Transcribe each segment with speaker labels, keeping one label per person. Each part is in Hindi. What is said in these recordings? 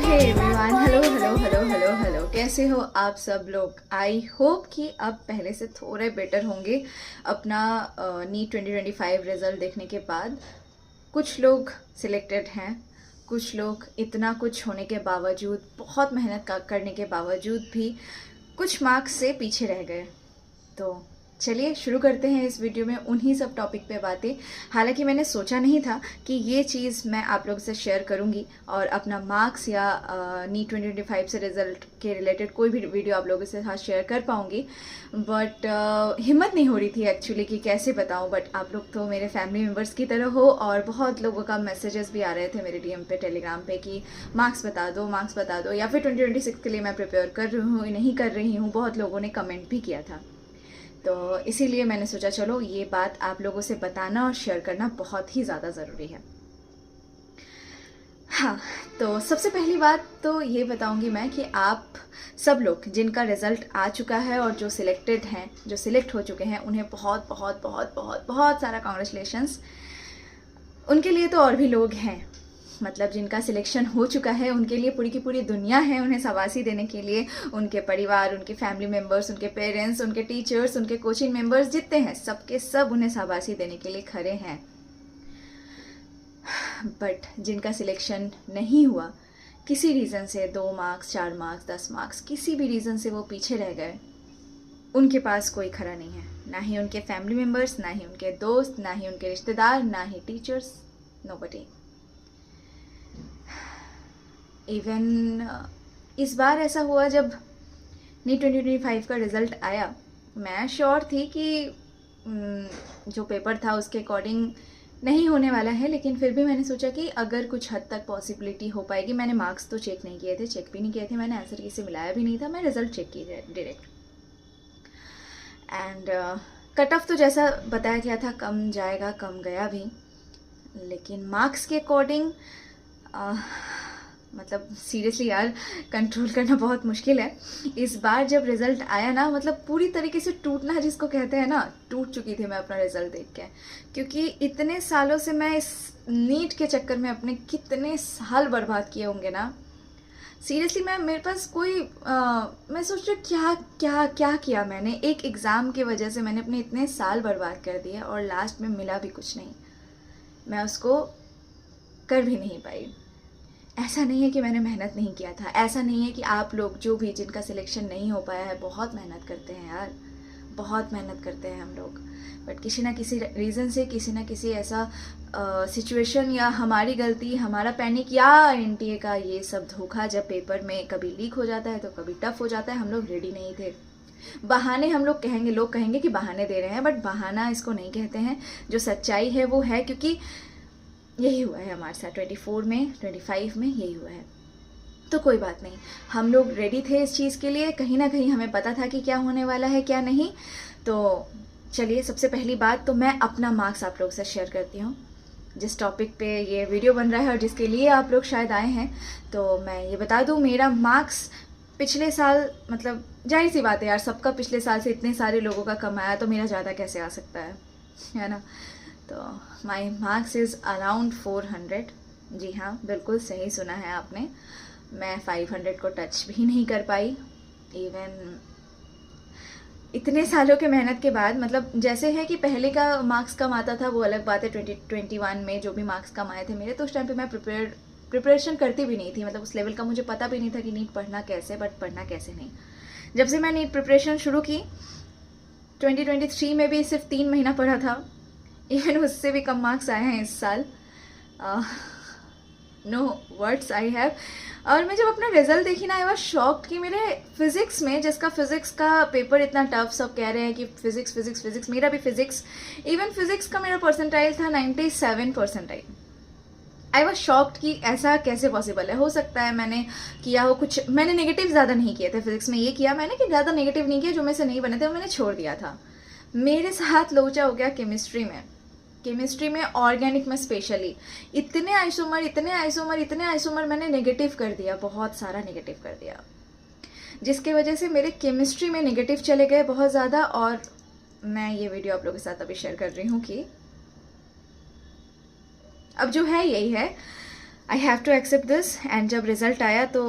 Speaker 1: हे everyone, hello hello hello hello hello, कैसे हो आप सब लोग। आई होप कि अब पहले से थोड़े बेटर होंगे अपना नीट 2025 रिजल्ट देखने के बाद। कुछ लोग सिलेक्टेड हैं, कुछ लोग इतना कुछ होने के बावजूद, बहुत मेहनत करने के बावजूद भी कुछ मार्क्स से पीछे रह गए। तो चलिए शुरू करते हैं इस वीडियो में उन्हीं सब टॉपिक पे बातें। हालांकि मैंने सोचा नहीं था कि ये चीज़ मैं आप लोगों से शेयर करूंगी और अपना मार्क्स या नीट 2025 से रिज़ल्ट के रिलेटेड कोई भी वीडियो आप लोगों से साथ शेयर कर पाऊंगी। बट हिम्मत नहीं हो रही थी एक्चुअली कि कैसे बताऊं। बट आप लोग तो मेरे फैमिली मेम्बर्स की तरह हो और बहुत लोगों का मैसेजेस भी आ रहे थे मेरे डीएम पे, टेलीग्राम पे कि मार्क्स बता दो, मार्क्स बता दो, या फिर 2026 के लिए मैं प्रिपेयर कर रही हूँ नहीं कर रही हूँ। बहुत लोगों ने कमेंट भी किया था, तो इसीलिए मैंने सोचा चलो ये बात आप लोगों से बताना और शेयर करना बहुत ही ज़्यादा ज़रूरी है। हाँ, तो सबसे पहली बात तो ये बताऊंगी मैं कि आप सब लोग जिनका रिज़ल्ट आ चुका है और जो सिलेक्टेड हैं, जो सिलेक्ट हो चुके हैं, उन्हें बहुत बहुत बहुत बहुत बहुत सारा कॉन्ग्रेचुलेशंस। उनके लिए तो और भी लोग हैं, मतलब जिनका सिलेक्शन हो चुका है उनके लिए पूरी की पूरी दुनिया है उन्हें शाबाशी देने के लिए। उनके परिवार, उनके फैमिली मेम्बर्स, उनके पेरेंट्स, उनके टीचर्स, उनके कोचिंग मेम्बर्स जितने हैं, सबके सब उन्हें शाबाशी देने के लिए खड़े हैं। बट जिनका सिलेक्शन नहीं हुआ, किसी रीज़न से 2 मार्क्स, 4 मार्क्स, 10 मार्क्स, किसी भी रीज़न से वो पीछे रह गए, उनके पास कोई खड़ा नहीं है। ना ही उनके फैमिली मेम्बर्स, ना ही उनके दोस्त, ना ही उनके रिश्तेदार, ना ही टीचर्स, नोबडी। इवन इस बार ऐसा हुआ जब नीट 2025 का रिज़ल्ट आया, मैं श्योर थी कि जो पेपर था उसके अकॉर्डिंग नहीं होने वाला है, लेकिन फिर भी मैंने सोचा कि अगर कुछ हद तक पॉसिबिलिटी हो पाएगी। मैंने मार्क्स तो चेक नहीं किए थे, चेक भी नहीं किए थे, मैंने आंसर किसी से मिलाया भी नहीं था, मैं रिज़ल्ट चेक किए डायरेक्ट। एंड कट ऑफ तो जैसा बताया गया था कम जाएगा, कम गया भी, लेकिन मार्क्स के अकॉर्डिंग मतलब सीरियसली यार कंट्रोल करना बहुत मुश्किल है। इस बार जब रिज़ल्ट आया ना, मतलब पूरी तरीके से टूटना जिसको कहते हैं ना, टूट चुकी थी मैं अपना रिज़ल्ट देख के। क्योंकि इतने सालों से मैं इस नीट के चक्कर में अपने कितने साल बर्बाद किए होंगे ना। सीरियसली मैं, मेरे पास कोई मैं सोच रही क्या क्या क्या किया मैंने। एक एग्ज़ाम की वजह से मैंने अपने इतने साल बर्बाद कर दिए और लास्ट में मिला भी कुछ नहीं, मैं उसको कर भी नहीं पाई। ऐसा नहीं है कि मैंने मेहनत नहीं किया था, ऐसा नहीं है कि आप लोग जो भी जिनका सिलेक्शन नहीं हो पाया है, बहुत मेहनत करते हैं यार, बहुत मेहनत करते हैं हम लोग। बट किसी ना किसी रीज़न से, किसी ना किसी ऐसा सिचुएशन या हमारी गलती, हमारा पैनिक या एनटीए का ये सब धोखा, जब पेपर में कभी लीक हो जाता है तो कभी टफ हो जाता है, हम लोग रेडी नहीं थे। बहाने हम लोग कहेंगे, लोग कहेंगे कि बहाने दे रहे हैं, बट बहाना इसको नहीं कहते हैं। जो सच्चाई है वो है, क्योंकि यही हुआ है हमारे साथ 24 में, 25 में यही हुआ है। तो कोई बात नहीं, हम लोग रेडी थे इस चीज़ के लिए, कहीं ना कहीं हमें पता था कि क्या होने वाला है क्या नहीं। तो चलिए सबसे पहली बात तो मैं अपना मार्क्स आप लोग से शेयर करती हूँ। जिस टॉपिक पे ये वीडियो बन रहा है और जिसके लिए आप लोग शायद आए हैं, तो मैं ये बता दूँ, मेरा मार्क्स पिछले साल, मतलब जाहिर सी बात है यार, सबका पिछले साल से इतने सारे लोगों का कम आया, तो मेरा ज़्यादा कैसे आ सकता है ना। तो माई मार्क्स इज़ अराउंड 400। जी हाँ, बिल्कुल सही सुना है आपने, मैं 500 को टच भी नहीं कर पाई। इवन इतने सालों के मेहनत के बाद, मतलब जैसे है कि पहले का मार्क्स कम आता था वो अलग बात है। 2021 में जो भी मार्क्स कम आए थे मेरे, तो उस टाइम पे मैं प्रिपरेशन करती भी नहीं थी, मतलब उस लेवल का मुझे पता भी नहीं था कि नीट पढ़ना कैसे, बट पढ़ना कैसे नहीं। जब से मैं नीट प्रिपरेशन शुरू की, 2023 में भी सिर्फ 3 महीना पढ़ा था, इवन उससे भी कम मार्क्स आए हैं इस साल। No words I have. और मैं जब अपना रिजल्ट देखी ना, आई वॉज शॉक्ड कि मेरे फिजिक्स में, जिसका फिजिक्स का पेपर इतना टफ, सब कह रहे हैं कि फिजिक्स फिजिक्स फिजिक्स, मेरा भी फिजिक्स, इवन फिजिक्स का मेरा परसेंटाइल था 97 परसेंटाइल। आई वॉज शॉक्ड कि ऐसा कैसे पॉसिबल है। हो सकता है मैंने किया हो कुछ, मैंने नेगेटिव ज़्यादा नहीं किए थे फिजिक्स में, ये किया मैंने कि ज़्यादा नेगेटिव नहीं किया, जो मेरे से नहीं बने थे वो मैंने छोड़ दिया था। मेरे साथ लोचा हो गया केमिस्ट्री में, केमिस्ट्री में, ऑर्गेनिक में स्पेशली। इतने आइसोमर, इतने आइसोमर, इतने आइसोमर मैंने नेगेटिव कर दिया, बहुत सारा नेगेटिव कर दिया, जिसके वजह से मेरे केमिस्ट्री में नेगेटिव चले गए बहुत ज़्यादा। और मैं ये वीडियो आप लोगों के साथ अभी शेयर कर रही हूँ कि अब जो है यही है, I have to accept this. And जब रिज़ल्ट आया तो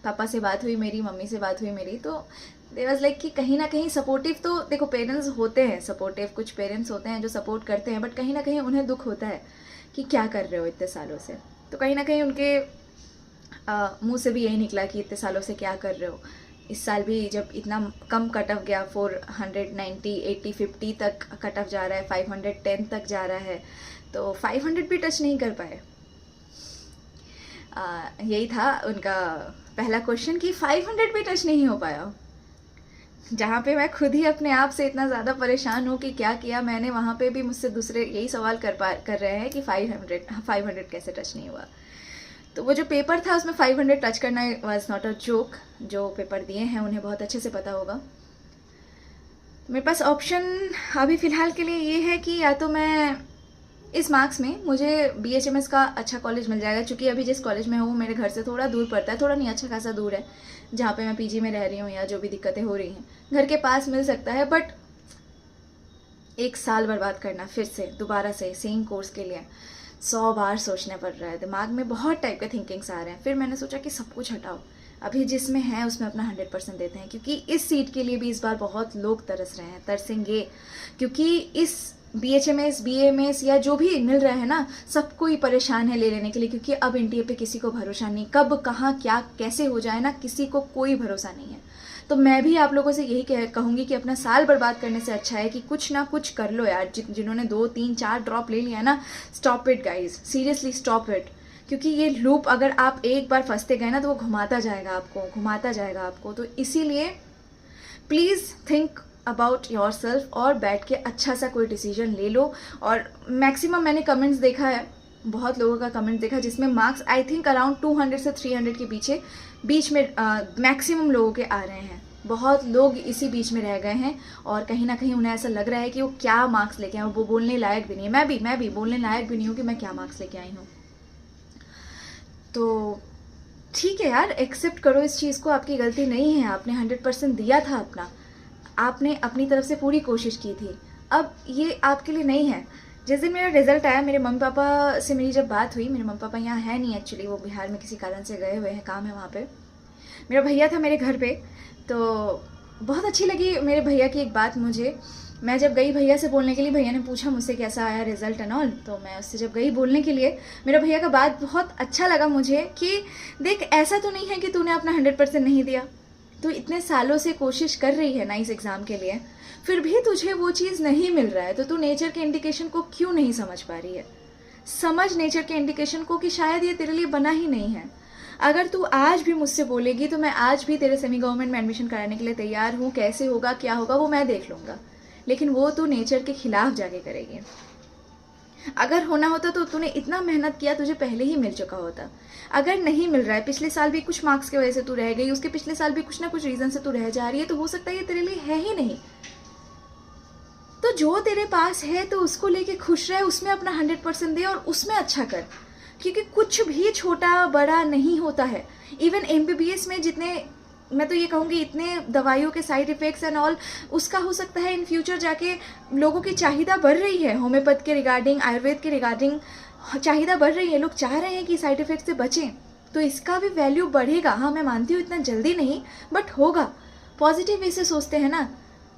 Speaker 1: पापा से बात हुई मेरी, मम्मी से बात हुई मेरी, तो दे वॉज लाइक कि कहीं ना कहीं सपोर्टिव तो देखो पेरेंट्स होते हैं सपोर्टिव, कुछ पेरेंट्स होते हैं जो सपोर्ट करते हैं, बट कहीं ना कहीं उन्हें दुख होता है कि क्या कर रहे हो इतने सालों से। तो कहीं ना कहीं उनके मुंह से भी यही निकला कि इतने सालों से क्या कर रहे हो। इस साल भी जब इतना कम कट ऑफ गया, 490, 80, 50 तक कट ऑफ जा रहा है, 510 तक जा रहा है, तो 500 भी टच नहीं कर पाए। यही था उनका पहला क्वेश्चन कि 500 भी टच नहीं हो पाया। जहाँ पे मैं खुद ही अपने आप से इतना ज़्यादा परेशान हूँ कि क्या किया मैंने, वहाँ पे भी मुझसे दूसरे यही सवाल कर रहे हैं कि 500 कैसे टच नहीं हुआ। तो वो जो पेपर था उसमें 500 टच करना वाज नॉट अ जोक। जो पेपर दिए हैं उन्हें बहुत अच्छे से पता होगा। मेरे पास ऑप्शन अभी फ़िलहाल के लिए ये है कि या तो मैं इस मार्क्स में मुझे BHMS का अच्छा कॉलेज मिल जाएगा, क्योंकि अभी जिस कॉलेज में हूँ मेरे घर से थोड़ा दूर पड़ता है, थोड़ा नहीं अच्छा खासा दूर है, जहाँ पे मैं PG में रह रही हूँ या जो भी दिक्कतें हो रही हैं। घर के पास मिल सकता है, बट 1 साल बर्बाद करना फिर से दोबारा से सेम कोर्स के लिए 100 बार सोचना पड़ रहा है। दिमाग में बहुत टाइप के थिंकिंग्स आ रहे हैं। फिर मैंने सोचा कि सब कुछ हटाओ, अभी जिसमें है उसमें अपना 100% देते हैं, क्योंकि इस सीट के लिए भी इस बार बहुत लोग तरस रहे हैं, तरसेंगे, क्योंकि इस BHMS, BAMS या जो भी मिल रहा है ना, सबको ही परेशान है ले लेने के लिए, क्योंकि अब NTA पे किसी को भरोसा नहीं, कब कहाँ क्या कैसे हो जाए ना, किसी को कोई भरोसा नहीं है। तो मैं भी आप लोगों से यही कहूँगी कि अपना साल बर्बाद करने से अच्छा है कि कुछ ना कुछ कर लो यार। जिन्होंने 2, 3, 4 ड्रॉप ले लिया ना, stop it guys, seriously stop it. क्योंकि ये लूप अगर आप एक बार फंसते गए ना तो वो घुमाता जाएगा आपको। तो इसीलिए please think about your self और बैठ के अच्छा सा कोई डिसीजन ले लो। और मैक्सिमम मैंने कमेंट्स देखा है, बहुत लोगों का कमेंट देखा जिसमें मार्क्स आई थिंक अराउंड 200 से 300 के बीच में मैक्सिमम लोगों के आ रहे हैं। बहुत लोग इसी बीच में रह गए हैं और कहीं ना कहीं उन्हें ऐसा लग रहा है कि वो क्या मार्क्स लेके आए, वो बोलने लायक भी नहीं है। मैं भी बोलने लायक भी नहीं हूँ कि मैं क्या मार्क्स लेके आई हूँ। तो ठीक है यार, एक्सेप्ट करो इस चीज़ को, आपकी गलती नहीं है, आपने 100% दिया था अपना, आपने अपनी तरफ से पूरी कोशिश की थी। अब ये आपके लिए नहीं है। जिस दिन मेरा रिजल्ट आया, मेरे मम्मी पापा से मेरी जब बात हुई, मेरे मम्मी पापा यहाँ है नहीं एक्चुअली, वो बिहार में किसी कारण से गए हुए हैं, काम है वहाँ पे। मेरा भैया था मेरे घर पे, तो बहुत अच्छी लगी मेरे भैया की एक बात मुझे। मैं जब गई भैया से बोलने के लिए, भैया ने पूछा मुझसे कैसा आया रिजल्ट एंड ऑल, तो मैं उससे जब गई बोलने के लिए, मेरा भैया का बात बहुत अच्छा लगा मुझे कि देख ऐसा तो नहीं है कि तूने अपना 100% नहीं दिया, तू इतने सालों से कोशिश कर रही है ना इस एग्ज़ाम के लिए, फिर भी तुझे वो चीज़ नहीं मिल रहा है, तो तू नेचर के इंडिकेशन को क्यों नहीं समझ पा रही है। समझ नेचर के इंडिकेशन को कि शायद ये तेरे लिए बना ही नहीं है। अगर तू आज भी मुझसे बोलेगी तो मैं आज भी तेरे सेमी गवर्नमेंट में एडमिशन कराने के लिए तैयार हूँ। कैसे होगा क्या होगा वो मैं देख लूँगा, लेकिन वो तू नेचर के खिलाफ जाके करेगी। अगर होना होता तो तूने इतना मेहनत किया, तुझे पहले ही मिल चुका होता। अगर नहीं मिल रहा है, पिछले साल भी कुछ मार्क्स की वजह से तू रह गई, उसके पिछले साल भी कुछ ना कुछ रीज़न से तू रह जा रही है, तो हो सकता है ये तेरे लिए है ही नहीं। तो जो तेरे पास है तो उसको लेके खुश रहे, उसमें अपना 100% दे और उसमें अच्छा कर, क्योंकि कुछ भी छोटा बड़ा नहीं होता है। इवन MBBS में जितने, मैं तो ये कहूँगी इतने दवाइयों के साइड इफ़ेक्ट्स एंड ऑल, उसका हो सकता है इन फ्यूचर जाके लोगों की चाहिदा बढ़ रही है, होम्योपैथ के रिगार्डिंग, आयुर्वेद के रिगार्डिंग चाहिदा बढ़ रही है, लोग चाह रहे हैं कि साइड इफ़ेक्ट से बचें, तो इसका भी वैल्यू बढ़ेगा। हाँ मैं मानती हूँ इतना जल्दी नहीं, बट होगा। पॉजिटिव वे से सोचते हैं ना।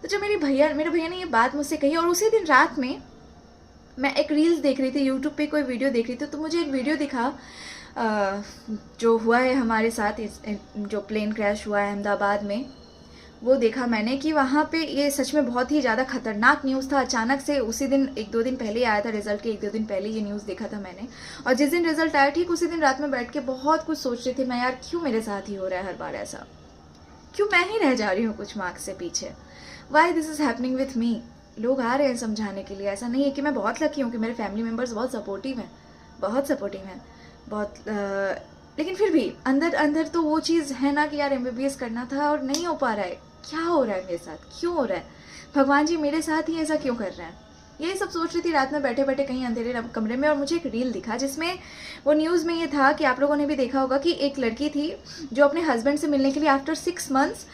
Speaker 1: तो जब मेरे भैया ने ये बात मुझसे कही, और उसी दिन रात में मैं एक रील्स देख रही थी, यूट्यूब पे कोई वीडियो देख रही थी, तो मुझे एक वीडियो दिखा जो हुआ है हमारे साथ, जो प्लेन क्रैश हुआ है अहमदाबाद में, वो देखा मैंने कि वहाँ पे ये सच में बहुत ही ज़्यादा खतरनाक न्यूज़ था। अचानक से उसी दिन 1-2 दिन पहले आया था, रिजल्ट के 1-2 दिन पहले ये न्यूज़ देखा था मैंने। और जिस दिन रिजल्ट आया ठीक उसी दिन रात में बैठ के बहुत कुछ सोच रही थी मैं, यार क्यों मेरे साथ ही हो रहा है हर बार ऐसा, क्यों मैं ही रह जा रही हूँ कुछ मार्क्स से पीछे, why this is happening with me. लोग आ रहे हैं समझाने के लिए, ऐसा नहीं है कि मैं बहुत लकी हूँ कि मेरे फैमिली मेम्बर्स बहुत सपोर्टिव हैं, बहुत लेकिन फिर भी अंदर अंदर तो वो चीज़ है ना कि यार MBBS करना था और नहीं हो पा रहा है, क्या हो रहा है मेरे साथ, क्यों हो रहा है, भगवान जी मेरे साथ ही ऐसा क्यों कर रहे हैं। यही सब सोच रही थी रात में बैठे बैठे कहीं अंधेरे कमरे में, और मुझे एक रील दिखा जिसमें वो न्यूज़ में ये था कि आप लोगों ने भी देखा होगा कि एक लड़की थी जो अपने हस्बैंड से मिलने के लिए आफ्टर 6 months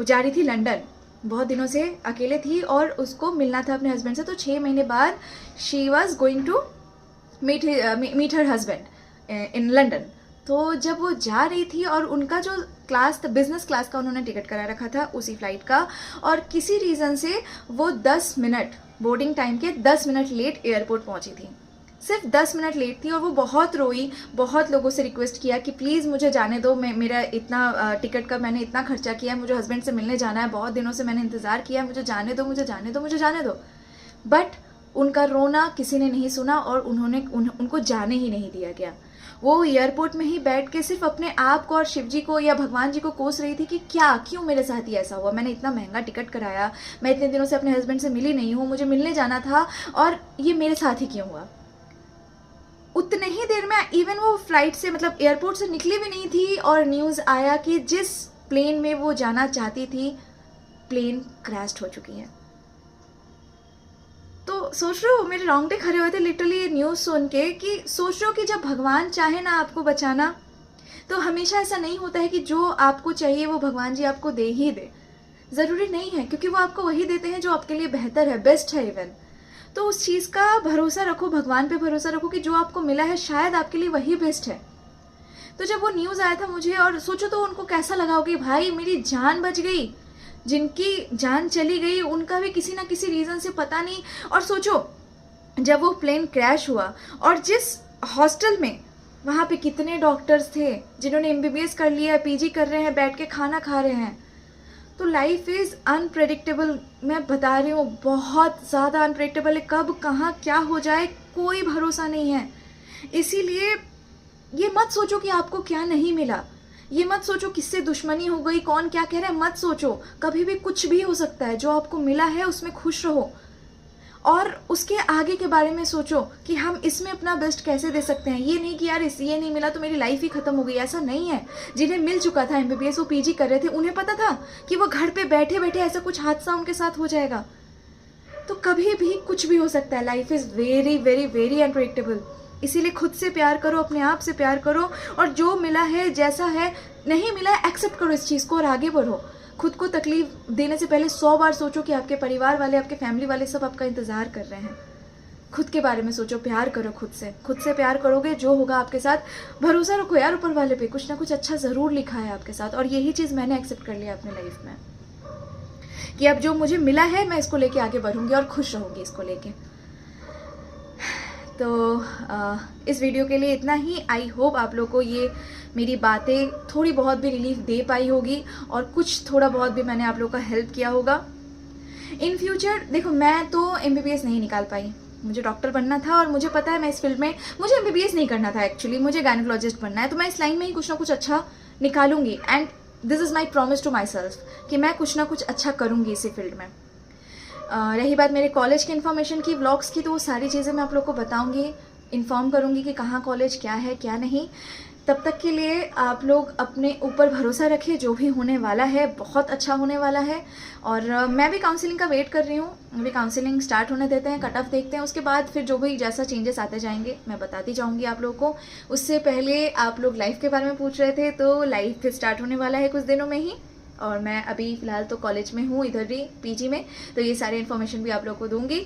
Speaker 1: जा रही थी लंदन, बहुत दिनों से अकेले थी और उसको मिलना था अपने हस्बैंड से, तो 6 महीने बाद she was going to meet her husband. In London. तो जब वो जा रही थी और उनका जो क्लास था, बिजनेस क्लास का उन्होंने टिकट करा रखा था उसी फ्लाइट का, और किसी रीज़न से वो 10 मिनट बोर्डिंग टाइम के 10 मिनट लेट एयरपोर्ट पहुंची थी। सिर्फ 10 मिनट लेट थी और वो बहुत रोई, बहुत लोगों से रिक्वेस्ट किया कि प्लीज़ मुझे जाने दो, मैं मेरा इतना टिकट का मैंने इतना खर्चा किया है, मुझे हस्बैंड से मिलने जाना है, बहुत दिनों से मैंने इंतज़ार किया है, मुझे जाने दो, मुझे जाने दो, मुझे जाने दो। बट उनका रोना किसी ने नहीं सुना और उनको जाने ही नहीं दिया गया। वो एयरपोर्ट में ही बैठ के सिर्फ अपने आप को और शिव जी को या भगवान जी को कोस रही थी कि क्यों मेरे साथ ही ऐसा हुआ, मैंने इतना महंगा टिकट कराया, मैं इतने दिनों से अपने हस्बैंड से मिली नहीं हूँ, मुझे मिलने जाना था और ये मेरे साथ ही क्यों हुआ। उतने ही देर में इवन वो फ्लाइट से मतलब एयरपोर्ट से निकली भी नहीं थी और न्यूज़ आया कि जिस प्लेन में वो जाना चाहती थी प्लेन क्रैश हो चुकी है। तो सोच रहे हो, मेरे रोंगटे खड़े हुए थे लिटरली ये न्यूज़ सुन के, कि सोच रहे हो कि जब भगवान चाहे ना आपको बचाना, तो हमेशा ऐसा नहीं होता है कि जो आपको चाहिए वो भगवान जी आपको दे ही दे। ज़रूरी नहीं है, क्योंकि वो आपको वही देते हैं जो आपके लिए बेहतर है, बेस्ट है इवन। तो उस चीज़ का भरोसा रखो, भगवान पे भरोसा रखो कि जो आपको मिला है शायद आपके लिए वही बेस्ट है। तो जब वो न्यूज़ आया था मुझे, और सोचो तो उनको कैसा लगा होगा कि भाई मेरी जान बच गई, जिनकी जान चली गई उनका भी किसी ना किसी रीज़न से पता नहीं। और सोचो जब वो प्लेन क्रैश हुआ और जिस हॉस्टल में, वहाँ पे कितने डॉक्टर्स थे जिन्होंने MBBS कर लिया, PG कर रहे हैं, बैठ के खाना खा रहे हैं। तो लाइफ इज़ अनप्रेडिक्टेबल, मैं बता रही हूँ, बहुत ज़्यादा अनप्रेडिक्टेबल है। कब कहाँ क्या हो जाए कोई भरोसा नहीं है। इसीलिए ये मत सोचो कि आपको क्या नहीं मिला, ये मत सोचो किससे दुश्मनी हो गई, कौन क्या कह रहा है, मत सोचो। कभी भी कुछ भी हो सकता है। जो आपको मिला है उसमें खुश रहो और उसके आगे के बारे में सोचो कि हम इसमें अपना बेस्ट कैसे दे सकते हैं। ये नहीं कि यार ये नहीं मिला तो मेरी लाइफ ही खत्म हो गई, ऐसा नहीं है। जिन्हें मिल चुका था MBBS, वो PG कर रहे थे, उन्हें पता था कि वो घर पे बैठे बैठे ऐसा कुछ हादसा उनके साथ हो जाएगा। तो कभी भी कुछ भी हो सकता है। Life is very very very unpredictable. इसीलिए खुद से प्यार करो, अपने आप से प्यार करो, और जो मिला है, जैसा है, नहीं मिला है, एक्सेप्ट करो इस चीज़ को और आगे बढ़ो। खुद को तकलीफ देने से पहले 100 बार सोचो कि आपके परिवार वाले, आपके फैमिली वाले सब आपका इंतज़ार कर रहे हैं। खुद के बारे में सोचो, प्यार करो खुद से प्यार करोगे, जो होगा आपके साथ भरोसा रखो यार ऊपर वाले पे, कुछ ना कुछ अच्छा ज़रूर लिखा है आपके साथ। और यही चीज़ मैंने एक्सेप्ट कर लिया अपने लाइफ में कि अब जो मुझे मिला है मैं इसको लेके आगे बढ़ूंगी और खुश रहूंगी इसको लेके। तो इस वीडियो के लिए इतना ही। आई होप आप लोग को ये मेरी बातें थोड़ी बहुत भी रिलीफ दे पाई होगी और कुछ थोड़ा बहुत भी मैंने आप लोग का हेल्प किया होगा। इन फ्यूचर देखो, मैं तो MBBS नहीं निकाल पाई, मुझे डॉक्टर बनना था और मुझे पता है मैं इस फील्ड में, मुझे MBBS नहीं करना था एक्चुअली, मुझे गायनेकोलॉजिस्ट बनना है। तो मैं इस लाइन में ही कुछ ना कुछ अच्छा निकालूंगी and this is my promise to myself कि मैं कुछ ना कुछ अच्छा करूँगी इसी फील्ड में। रही बात मेरे कॉलेज की इन्फॉर्मेशन की, व्लॉग्स की, तो वो सारी चीज़ें मैं आप लोग को बताऊंगी, इन्फॉर्म करूंगी कि कहाँ कॉलेज क्या है क्या नहीं। तब तक के लिए आप लोग अपने ऊपर भरोसा रखें, जो भी होने वाला है बहुत अच्छा होने वाला है। और मैं भी काउंसलिंग का वेट कर रही हूँ, अभी काउंसलिंग स्टार्ट होने देते हैं, कट ऑफ देखते हैं, उसके बाद फिर जो भी जैसा चेंजेस आते जाएंगे मैं बताती जाऊँगी आप लोगों को। उससे पहले आप लोग लाइफ के बारे में पूछ रहे थे, तो लाइफ फिर स्टार्ट होने वाला है कुछ दिनों में ही, और मैं अभी फ़िलहाल तो कॉलेज में हूँ, इधर भी PG में, तो ये सारी इन्फॉर्मेशन भी आप लोगों को दूंगी।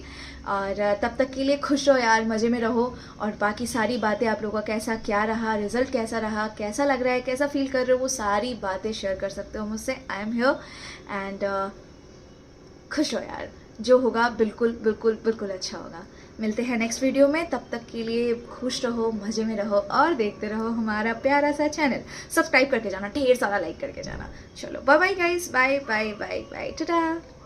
Speaker 1: और तब तक के लिए खुश रहो यार, मज़े में रहो, और बाकी सारी बातें आप लोगों का कैसा क्या रहा, रिजल्ट कैसा रहा, कैसा लग रहा है, कैसा फील कर रहे हो, वो सारी बातें शेयर कर सकते हो मुझसे। आई एम हियर एंड खुश हो यार, जो होगा बिल्कुल बिल्कुल बिल्कुल अच्छा होगा। मिलते हैं नेक्स्ट वीडियो में, तब तक के लिए खुश रहो, मज़े में रहो और देखते रहो हमारा प्यारा सा चैनल। सब्सक्राइब करके जाना, ढेर सारा लाइक करके जाना। चलो bye bye guys, bye bye bye bye, Tata.